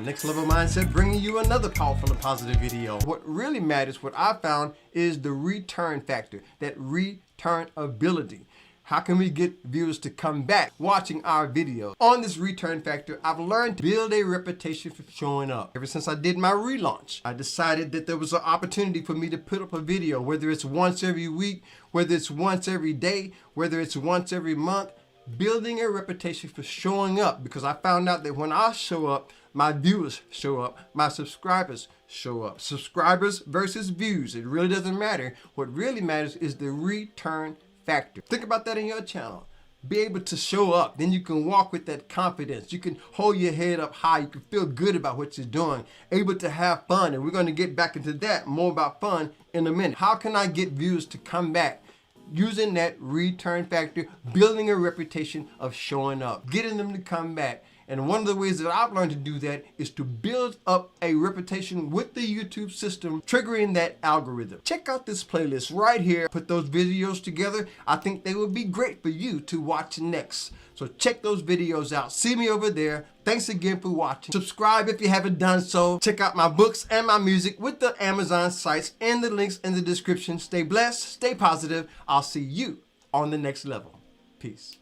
Next Level Mindset, bringing you another powerful and positive video. What really matters, what I found, is the return factor, that return ability. How can we get viewers to come back watching our videos? On this return factor, I've learned to build a reputation for showing up. Ever since I did my relaunch, I decided that there was an opportunity for me to put up a video, whether it's once every week, whether it's once every day, whether it's once every month, building a reputation for showing up, because I found out that when I show up, my viewers show up, my subscribers show up. Subscribers versus views, it really doesn't matter. What really matters is the return factor. Think about that in your channel. Be able to show up, then you can walk with that confidence. You can hold your head up high. You can feel good about what you're doing, able to have fun. And we're going to get back into that, more about fun in a minute. How can I get viewers to come back? Using that return factor, building a reputation of showing up, getting them to come back. And one of the ways that I've learned to do that is to build up a reputation with the YouTube system, triggering that algorithm. Check out this playlist right here. Put those videos together. I think they would be great for you to watch next. So check those videos out. See me over there. Thanks again for watching. Subscribe if you haven't done so. Check out my books and my music with the Amazon sites and the links in the description. Stay blessed, stay positive. I'll see you on the next level. Peace.